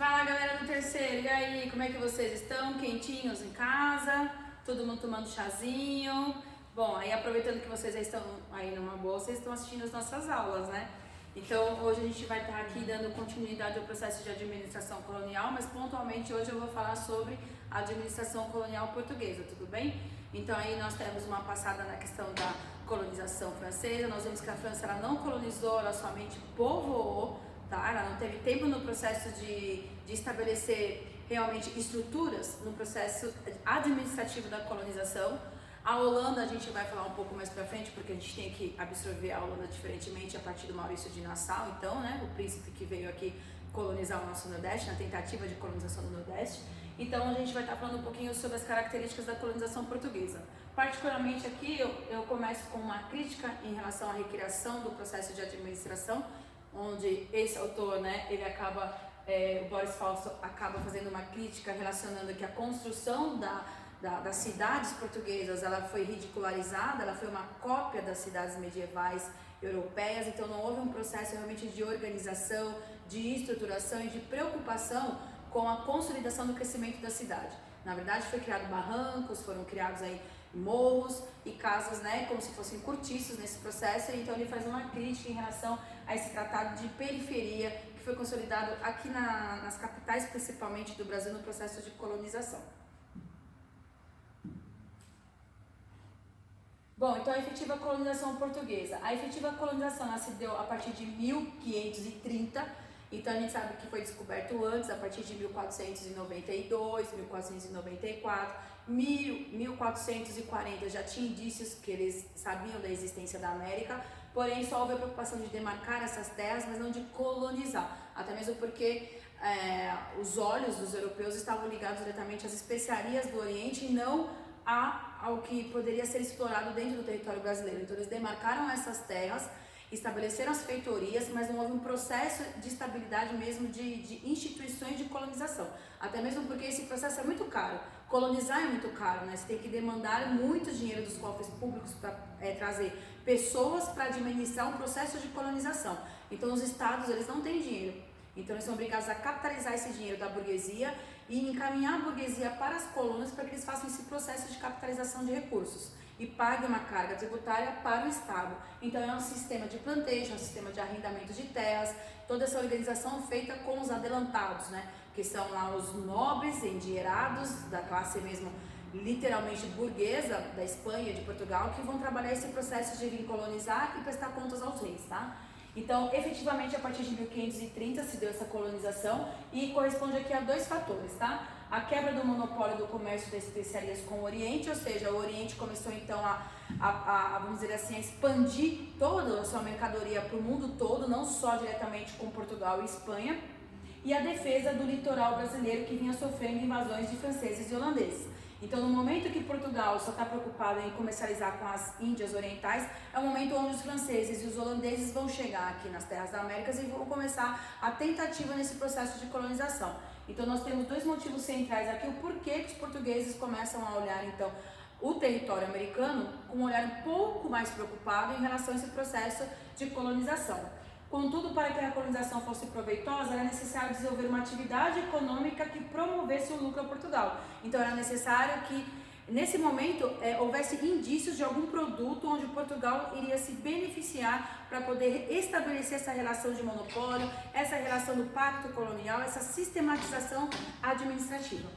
Fala galera do terceiro, e aí, como é que vocês estão? Quentinhos em casa? Todo mundo tomando chazinho? Bom, aí aproveitando que vocês já estão aí numa boa, vocês estão assistindo as nossas aulas, né? Então hoje a gente vai estar aqui dando continuidade ao processo de administração colonial, mas pontualmente hoje eu vou falar sobre a administração colonial portuguesa, tudo bem? Então aí nós temos uma passada na questão da colonização francesa, nós vemos que a França ela não colonizou, ela somente povoou. Tá? Ela não teve tempo no processo de estabelecer realmente estruturas no processo administrativo da colonização. A Holanda a gente vai falar um pouco mais pra frente, porque a gente tem que absorver a Holanda diferentemente a partir do Maurício de Nassau, então, né, o príncipe que veio aqui colonizar o nosso Nordeste, na tentativa de colonização do Nordeste. Então a gente vai estar falando um pouquinho sobre as características da colonização portuguesa. Particularmente aqui eu começo com uma crítica em relação à recriação do processo de administração, onde esse autor, né, ele acaba, o Boris Fausto acaba fazendo uma crítica relacionando que a construção das cidades portuguesas, ela foi ridicularizada, ela foi uma cópia das cidades medievais europeias, então não houve um processo realmente de organização, de estruturação e de preocupação com a consolidação do crescimento da cidade. Na verdade foi criado barrancos, foram criados aí morros e casas, né, como se fossem cortiços nesse processo, então ele faz uma crítica em relação a esse tratado de periferia que foi consolidado aqui nas capitais, principalmente do Brasil, no processo de colonização. Bom, então a efetiva colonização portuguesa. A efetiva colonização ela se deu a partir de 1530, então a gente sabe que foi descoberto antes, a partir de 1492, 1494, 1440 já tinha indícios que eles sabiam da existência da América, porém só houve a preocupação de demarcar essas terras, mas não de colonizar, até mesmo porque os olhos dos europeus estavam ligados diretamente às especiarias do Oriente e não ao que poderia ser explorado dentro do território brasileiro. Então eles demarcaram essas terras, estabeleceram as feitorias, mas não houve um processo de estabilidade mesmo de instituições de colonização. Até mesmo porque esse processo é muito caro. Colonizar é muito caro, né? Você tem que demandar muito dinheiro dos cofres públicos para trazer pessoas para administrar um processo de colonização. Então os estados, eles não têm dinheiro. Então eles são obrigados a capitalizar esse dinheiro da burguesia e encaminhar a burguesia para as colônias para que eles façam esse processo de capitalização de recursos e paguem uma carga tributária para o Estado. Então é um sistema de plantation, um sistema de arrendamento de terras, toda essa organização feita com os adelantados, né? Que são lá os nobres endinheirados da classe mesmo literalmente burguesa da Espanha e de Portugal, que vão trabalhar esse processo de vir colonizar e prestar contas aos reis, tá? Então, efetivamente, a partir de 1530 se deu essa colonização e corresponde aqui a dois fatores, tá? A quebra do monopólio do comércio das especiarias com o Oriente, ou seja, o Oriente começou então vamos dizer assim, a expandir toda a sua mercadoria para o mundo todo, não só diretamente com Portugal e Espanha, e a defesa do litoral brasileiro que vinha sofrendo invasões de franceses e holandeses. Então, no momento que Portugal só está preocupado em comercializar com as Índias Orientais, é o momento onde os franceses e os holandeses vão chegar aqui nas terras da América e vão começar a tentativa nesse processo de colonização. Então, nós temos dois motivos centrais aqui, o porquê que os portugueses começam a olhar, então, o território americano com um olhar um pouco mais preocupado em relação a esse processo de colonização. Contudo, para que a colonização fosse proveitosa, era necessário desenvolver uma atividade econômica que promovesse o lucro a Portugal. Então, era necessário que, nesse momento, houvesse indícios de algum produto onde Portugal iria se beneficiar para poder estabelecer essa relação de monopólio, essa relação do pacto colonial, essa sistematização administrativa.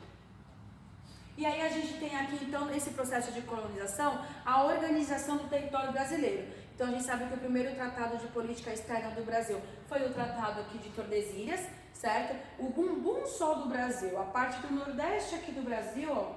E aí a gente tem aqui, então, nesse processo de colonização, a organização do território brasileiro. Então a gente sabe que o primeiro tratado de política externa do Brasil foi o tratado aqui de Tordesilhas, certo? O bumbum só do Brasil, a parte do nordeste aqui do Brasil, ó,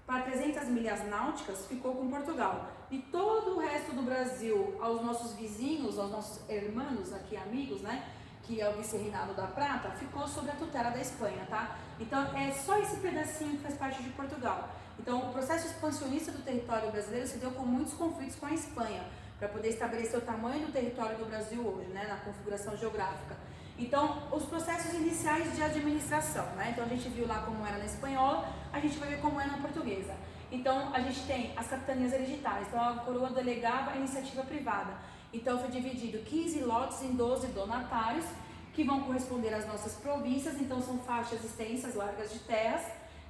para 300 milhas náuticas, ficou com Portugal. E todo o resto do Brasil, aos nossos vizinhos, aos nossos irmãos aqui, amigos, né? Que é o vice-reinado da Prata, ficou sob a tutela da Espanha, tá? Então é só esse pedacinho que faz parte de Portugal. Então o processo expansionista do território brasileiro se deu com muitos conflitos com a Espanha, para poder estabelecer o tamanho do território do Brasil hoje, né, na configuração geográfica. Então, os processos iniciais de administração, né, então a gente viu lá como era na espanhola, a gente vai ver como é na portuguesa. Então, a gente tem as capitanias hereditárias, então a coroa delegava a iniciativa privada. Então, foi dividido 15 lotes em 12 donatários, que vão corresponder às nossas províncias. Então são faixas extensas, largas de terras,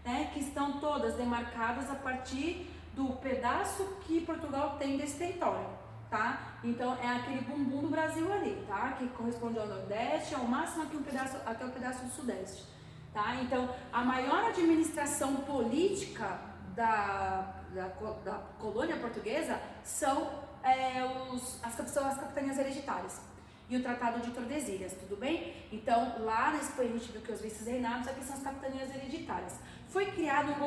né, que estão todas demarcadas a partir do pedaço que Portugal tem desse território, tá? Então é aquele bumbum do Brasil ali, tá? Que corresponde ao Nordeste, ao máximo aqui até o pedaço do Sudeste, tá? Então a maior administração política da colônia portuguesa são as capitanias hereditárias e o Tratado de Tordesilhas, tudo bem? Então, lá na Espanha a gente viu que os vices-reinados, aqui são as capitanias hereditárias. Foi criado um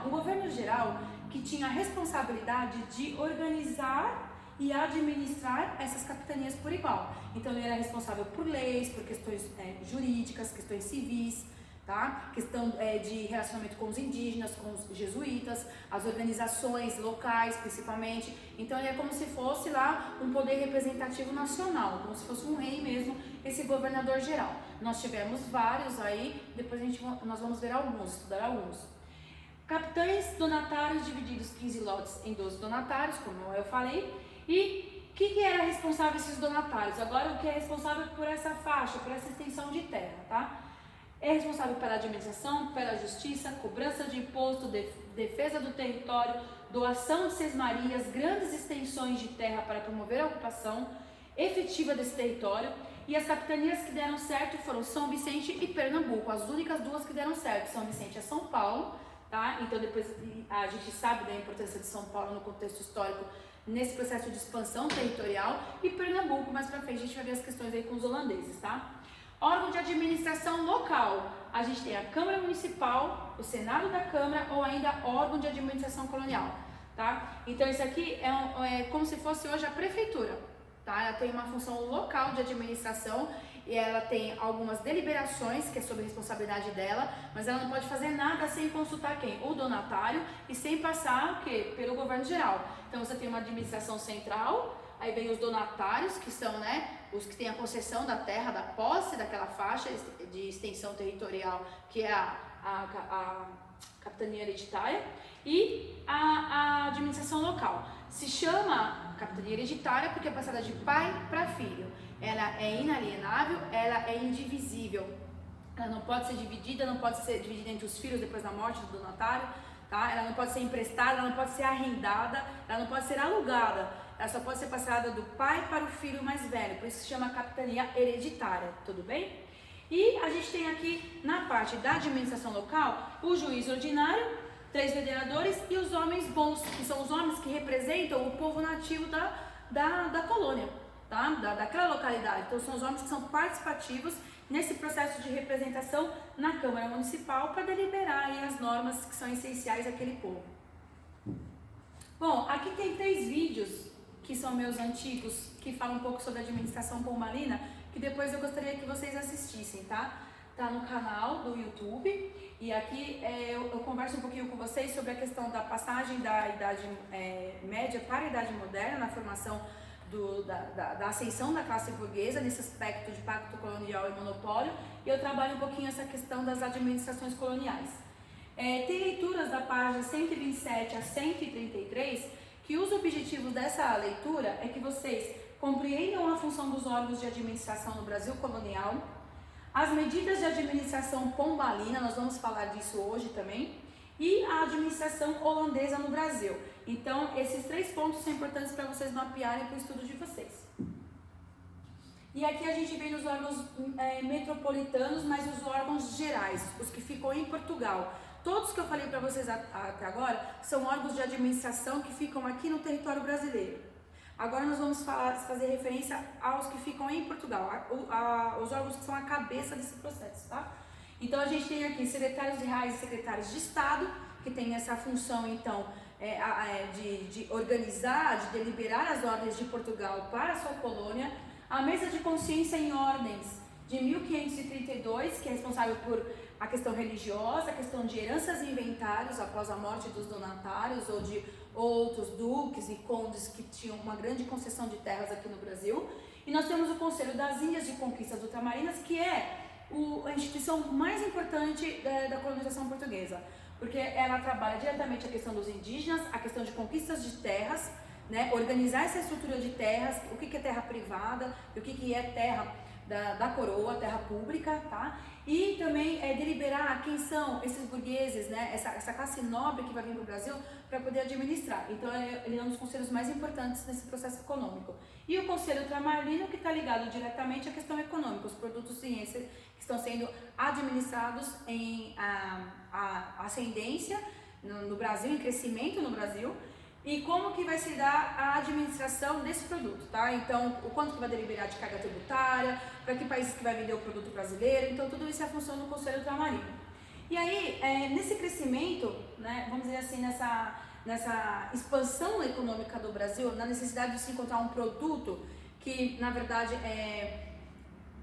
governo geral que tinha a responsabilidade de organizar e administrar essas capitanias por igual. Então, ele era responsável por leis, por questões jurídicas, questões civis, tá? Questão de relacionamento com os indígenas, com os jesuítas, as organizações locais principalmente. Então ele é como se fosse lá um poder representativo nacional, como se fosse um rei mesmo, esse governador geral. Nós tivemos vários aí, depois nós vamos ver alguns, estudar alguns. Capitães donatários divididos 15 lotes em 12 donatários, como eu falei. E o que era responsável esses donatários? Agora o que é responsável por essa faixa, por essa extensão de terra, tá? É responsável pela administração, pela justiça, cobrança de imposto, defesa do território, doação de sesmarias, grandes extensões de terra para promover a ocupação efetiva desse território. E as capitanias que deram certo foram São Vicente e Pernambuco, as únicas duas que deram certo. São Vicente é São Paulo, tá? Então depois a gente sabe da importância de São Paulo no contexto histórico, nesse processo de expansão territorial, e Pernambuco, mais pra frente a gente vai ver as questões aí com os holandeses, tá? Órgão de administração local, a gente tem a Câmara Municipal, o Senado da Câmara ou ainda órgão de administração colonial, tá? Então isso aqui é como se fosse hoje a prefeitura, tá? Ela tem uma função local de administração e ela tem algumas deliberações que é sobre a responsabilidade dela, mas ela não pode fazer nada sem consultar quem? O donatário e sem passar o quê? Pelo governo geral. Então você tem uma administração central, aí vem os donatários, que são, né, os que têm a concessão da terra, da posse daquela faixa de extensão territorial, que é a capitania hereditária, e a administração local. Se chama capitania hereditária porque é passada de pai para filho. Ela é inalienável, ela é indivisível. Ela não pode ser dividida, não pode ser dividida entre os filhos depois da morte do donatário, tá? Ela não pode ser emprestada, ela não pode ser arrendada, ela não pode ser alugada. Ela só pode ser passada do pai para o filho mais velho, por isso se chama capitania hereditária, tudo bem? E a gente tem aqui na parte da administração local o juiz ordinário, 3 vereadores e os homens bons, que são os homens que representam o povo nativo da colônia, tá? Daquela localidade. Então são os homens que são participativos nesse processo de representação na Câmara Municipal para deliberar aí as normas que são essenciais àquele povo. Bom, aqui tem 3 vídeos que são meus antigos, que falam um pouco sobre a administração pombalina, que depois eu gostaria que vocês assistissem, tá? Tá no canal do YouTube, e aqui eu converso um pouquinho com vocês sobre a questão da passagem da Idade Média para a Idade Moderna, na formação da ascensão da classe burguesa, nesse aspecto de pacto colonial e monopólio, e eu trabalho um pouquinho essa questão das administrações coloniais. Tem leituras da página 127 a 133, que os objetivos dessa leitura é que vocês compreendam a função dos órgãos de administração no Brasil colonial, as medidas de administração pombalina, nós vamos falar disso hoje também, e a administração holandesa no Brasil. Então, esses 3 pontos são importantes para vocês mapearem para o estudo de vocês. E aqui a gente vem nos órgãos metropolitanos, mas os órgãos gerais, os que ficam em Portugal. Todos que eu falei para vocês até agora são órgãos de administração que ficam aqui no território brasileiro. Agora nós vamos fazer referência aos que ficam em Portugal, os órgãos que são a cabeça desse processo, tá? Então a gente tem aqui secretários reais e secretários de Estado, que tem essa função então de organizar, de deliberar as ordens de Portugal para a sua colônia. A mesa de consciência em ordens de 1532, que é responsável por a questão religiosa, a questão de heranças e inventários após a morte dos donatários ou de outros duques e condes que tinham uma grande concessão de terras aqui no Brasil. E nós temos o Conselho das Índias de Conquistas Ultramarinas, que é a instituição mais importante da colonização portuguesa, porque ela trabalha diretamente a questão dos indígenas, a questão de conquistas de terras, né, organizar essa estrutura de terras, o que é terra privada, o que é terra da coroa, terra pública, tá? E também deliberar quem são esses burgueses, né? Essa classe nobre que vai vir para o Brasil para poder administrar. Então ele é um dos conselhos mais importantes nesse processo econômico. E o Conselho Ultramarino, que está ligado diretamente à questão econômica, os produtos ciência que estão sendo administrados em ascendência no Brasil, em crescimento no Brasil, e como que vai se dar a administração desse produto, tá? Então, o quanto que vai deliberar de carga tributária, para que países que vai vender o produto brasileiro, então tudo isso é a função do Conselho Ultramarino. E aí, nesse crescimento, né, vamos dizer assim, nessa expansão econômica do Brasil, na necessidade de se encontrar um produto que, na verdade,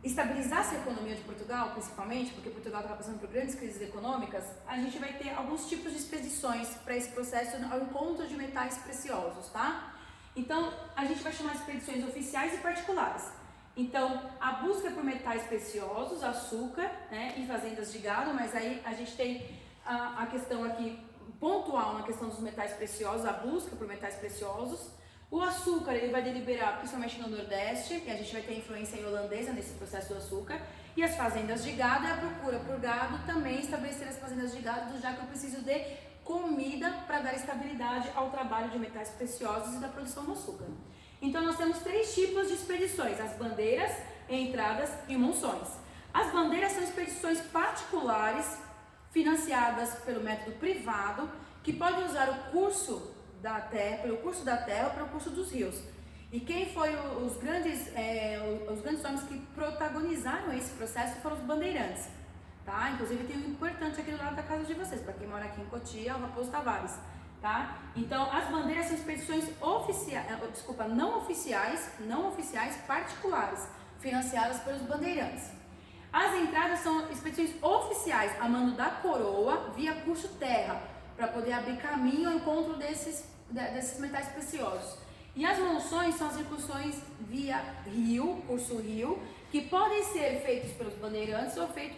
estabilizasse a economia de Portugal, principalmente, porque Portugal estava passando por grandes crises econômicas, a gente vai ter alguns tipos de expedições para esse processo ao encontro de metais preciosos, tá? Então, a gente vai chamar de expedições oficiais e particulares. Então, a busca por metais preciosos, açúcar, né, e fazendas de gado, mas aí a gente tem a questão aqui pontual na questão dos metais preciosos, a busca por metais preciosos. O açúcar, ele vai deliberar principalmente no Nordeste, e a gente vai ter influência holandesa nesse processo do açúcar. E as fazendas de gado é a procura por gado, também estabelecer as fazendas de gado, já que eu preciso de comida para dar estabilidade ao trabalho de metais preciosos e da produção do açúcar. Então nós temos 3 tipos de expedições: as bandeiras, entradas e monções. As bandeiras são expedições particulares, financiadas pelo método privado, que podem usar o curso da terra, pelo curso da terra, pelo curso dos rios. E quem foi os grandes homens que protagonizaram esse processo foram os bandeirantes, tá? Inclusive tem um importante aqui do lado da casa de vocês, para quem mora aqui em Cotia, o Raposo Tavares, tá? Então as bandeiras são expedições não oficiais particulares, financiadas pelos bandeirantes. As entradas são expedições oficiais, a mando da coroa, via curso terra, para poder abrir caminho ao encontro desses metais preciosos. E as monções são as incursões via rio, curso rio, que podem ser feitos pelos bandeirantes ou feitos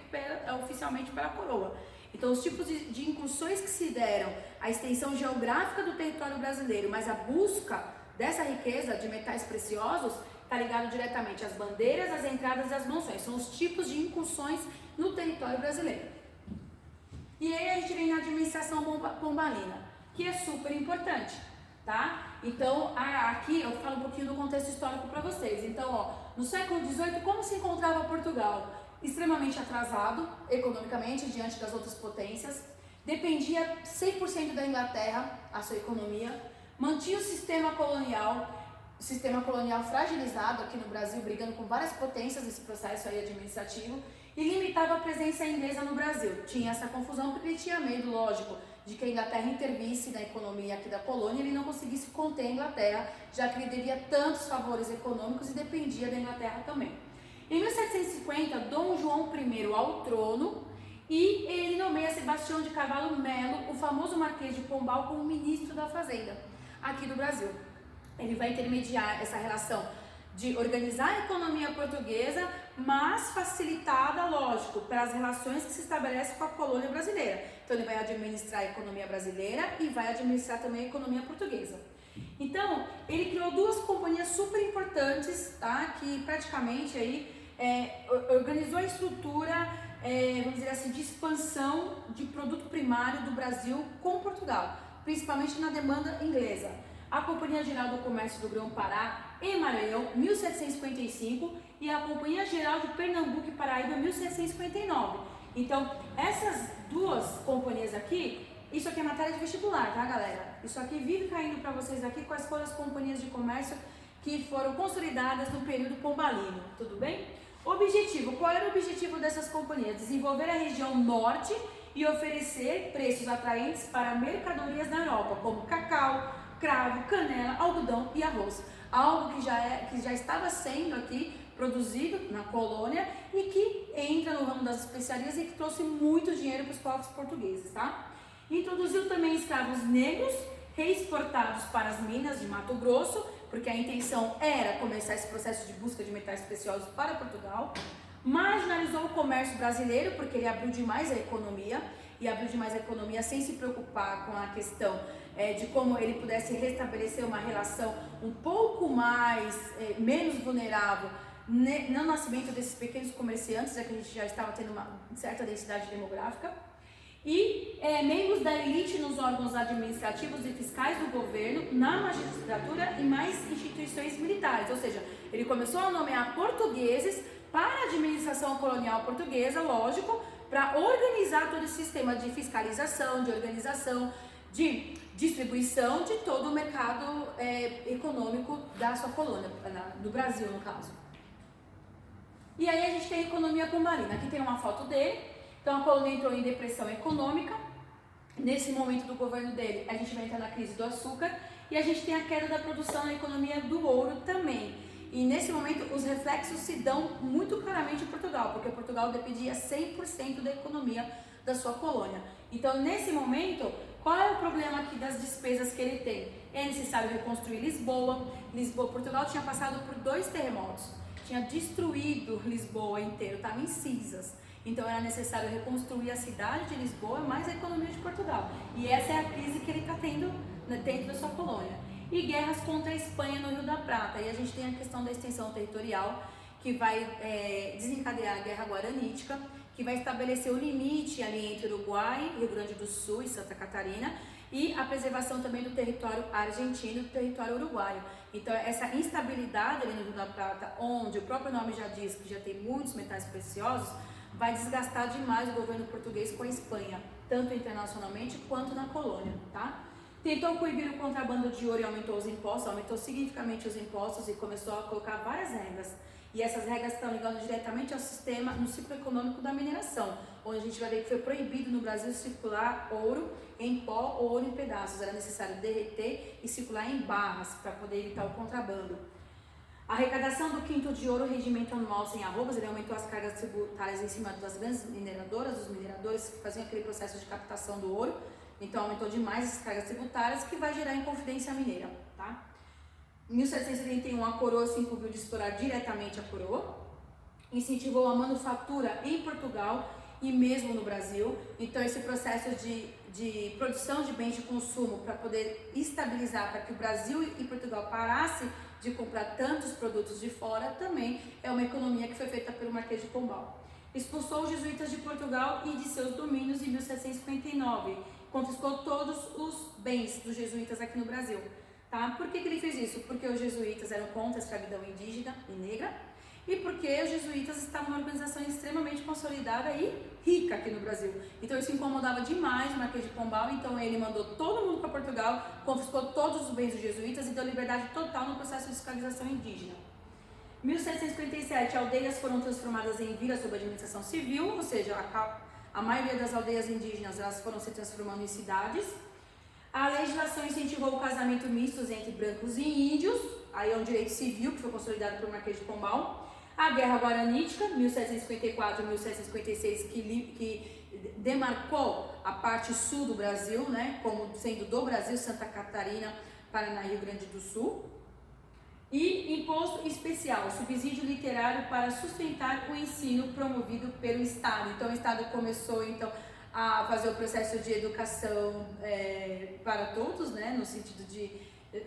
oficialmente pela coroa. Então, os tipos de incursões que se deram, a extensão geográfica do território brasileiro, mas a busca dessa riqueza de metais preciosos, está ligado diretamente às bandeiras, às entradas e às monções. São os tipos de incursões no território brasileiro. E aí a gente vem na administração pombalina, que é super importante, tá? Então, aqui eu falo um pouquinho do contexto histórico para vocês. Então, ó, no século XVIII, como se encontrava Portugal? Extremamente atrasado economicamente diante das outras potências, dependia 100% da Inglaterra, a sua economia, mantinha o sistema colonial fragilizado aqui no Brasil, brigando com várias potências nesse processo aí administrativo, e limitava a presença inglesa no Brasil. Tinha essa confusão porque ele tinha medo, lógico, de que a Inglaterra intervisse na economia aqui da colônia e ele não conseguisse conter a Inglaterra, já que ele devia tantos favores econômicos e dependia da Inglaterra também. Em 1750, Dom João I ao trono, e ele nomeia Sebastião de Carvalho Melo, o famoso Marquês de Pombal, como ministro da Fazenda aqui do Brasil. Ele vai intermediar essa relação de organizar a economia portuguesa, mas facilitada, lógico, pelas relações que se estabelecem com a colônia brasileira. Então ele vai administrar a economia brasileira e vai administrar também a economia portuguesa. Então, ele criou 2 companhias super importantes, tá? Que praticamente aí organizou a estrutura, vamos dizer assim, de expansão de produto primário do Brasil com Portugal, principalmente na demanda inglesa. A Companhia Geral do Comércio do Grão-Pará e Maranhão, 1755, e a Companhia Geral de Pernambuco e Paraíba, 1759. Então, essas 2 companhias aqui, isso aqui é matéria de vestibular, tá, galera? Isso aqui vive caindo para vocês aqui, quais foram as companhias de comércio que foram consolidadas no período pombalino, tudo bem? Objetivo, qual era o objetivo dessas companhias? Desenvolver a região norte e oferecer preços atraentes para mercadorias na Europa, como cacau, cravo, canela, algodão e arroz. Algo que já estava sendo aqui produzido na colônia e que entra no ramo das especiarias e que trouxe muito dinheiro para os povos portugueses, tá? Introduziu também escravos negros, reexportados para as minas de Mato Grosso, porque a intenção era começar esse processo de busca de metais preciosos para Portugal. Marginalizou o comércio brasileiro, porque ele abriu demais a economia, e abriu demais a economia sem se preocupar com a questão de como ele pudesse restabelecer uma relação um pouco mais, menos vulnerável no nascimento desses pequenos comerciantes, já que a gente já estava tendo uma certa densidade demográfica, e membros da elite nos órgãos administrativos e fiscais do governo, na magistratura e mais instituições militares. Ou seja, ele começou a nomear portugueses para a administração colonial portuguesa, lógico, para organizar todo esse sistema de fiscalização, de organização, de distribuição de todo o mercado econômico da sua colônia, do Brasil no caso. E aí a gente tem a economia pombalina. Aqui tem uma foto dele. Então a colônia entrou em depressão econômica. Nesse momento do governo dele, a gente vai entrar na crise do açúcar e a gente tem a queda da produção na economia do ouro também. E nesse momento os reflexos se dão muito claramente em Portugal, porque Portugal dependia 100% da economia da sua colônia. Então nesse momento, qual é o problema aqui das despesas que ele tem? É necessário reconstruir Lisboa. Portugal tinha passado por 2 terremotos, tinha destruído Lisboa inteiro, estava em cinzas. Então era necessário reconstruir a cidade de Lisboa, mais a economia de Portugal. E essa é a crise que ele está tendo dentro da sua colônia. E guerras contra a Espanha no Rio da Prata. E a gente tem a questão da extensão territorial, que vai desencadear a Guerra Guaranítica, que vai estabelecer o limite ali entre Uruguai, Rio Grande do Sul e Santa Catarina, e a preservação também do território argentino e do território uruguaio. Então essa instabilidade ali no Rio da Prata, onde o próprio nome já diz que já tem muitos metais preciosos, vai desgastar demais o governo português com a Espanha, tanto internacionalmente quanto na colônia, tá? Tentou coibir o contrabando de ouro e aumentou significativamente os impostos e começou a colocar várias regras. E essas regras estão ligadas diretamente ao sistema, no ciclo econômico da mineração, onde a gente vai ver que foi proibido no Brasil circular ouro em pó ou ouro em pedaços. Era necessário derreter e circular em barras para poder evitar o contrabando. A arrecadação do quinto de ouro, rendimento anual sem arrobas, ele aumentou as cargas tributárias em cima das grandes mineradoras, dos mineradores que faziam aquele processo de captação do ouro. Então aumentou demais as cargas tributárias, que vai gerar inconfidência mineira, tá? Em 1771 a coroa se incumbiu de explorar diretamente a coroa, incentivou a manufatura em Portugal e mesmo no Brasil. Então esse processo de produção de bens de consumo para poder estabilizar, para que o Brasil e Portugal parassem de comprar tantos produtos de fora, também é uma economia que foi feita pelo Marquês de Pombal. Expulsou os jesuítas de Portugal e de seus domínios em 1759, confiscou todos os bens dos jesuítas aqui no Brasil. Tá? Por que ele fez isso? Porque os jesuítas eram contra a escravidão indígena e negra e porque os jesuítas estavam numa organização extremamente consolidada e rica aqui no Brasil. Então isso incomodava demais o Marquês de Pombal, então ele mandou todo mundo para Portugal, confiscou todos os bens dos jesuítas e deu liberdade total no processo de escravização indígena. Em 1757, aldeias foram transformadas em vilas sob administração civil, ou seja, a maioria das aldeias indígenas elas foram se transformando em cidades. A legislação incentivou o casamento misto entre brancos e índios, aí é um direito civil que foi consolidado pelo Marquês de Pombal. A Guerra Guaranítica, 1754 e 1756, que demarcou a parte sul do Brasil, né, como sendo do Brasil, Santa Catarina, Paraná e Rio Grande do Sul. E imposto especial, subsídio literário para sustentar o ensino promovido pelo Estado. Então o Estado começou a fazer o processo de educação para todos, né, no sentido de,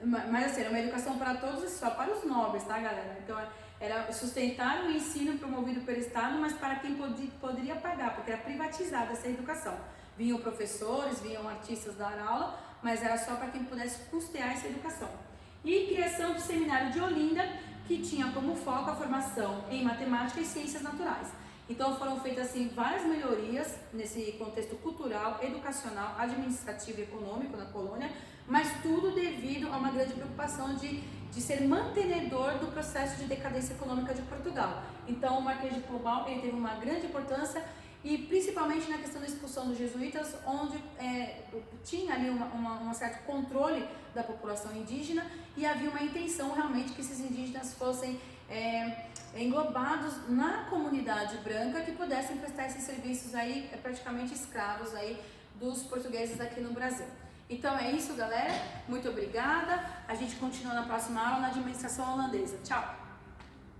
mas assim, era uma educação para todos e só para os nobres, tá, galera? Então era sustentar o ensino promovido pelo Estado, mas para quem poderia pagar, porque era privatizada essa educação. Vinham professores, vinham artistas dar aula, mas era só para quem pudesse custear essa educação. E criação do Seminário de Olinda, que tinha como foco a formação em matemática e ciências naturais. Então foram feitas assim várias melhorias nesse contexto cultural, educacional, administrativo e econômico na colônia, mas tudo devido a uma grande preocupação de ser mantenedor do processo de decadência econômica de Portugal. Então o Marquês de Pombal ele teve uma grande importância e principalmente na questão da expulsão dos jesuítas, onde tinha ali um certo controle da população indígena e havia uma intenção realmente que esses indígenas fossem englobados na comunidade branca, que pudessem prestar esses serviços aí, praticamente escravos aí dos portugueses aqui no Brasil. Então é isso, galera. Muito obrigada. A gente continua na próxima aula na administração holandesa. Tchau!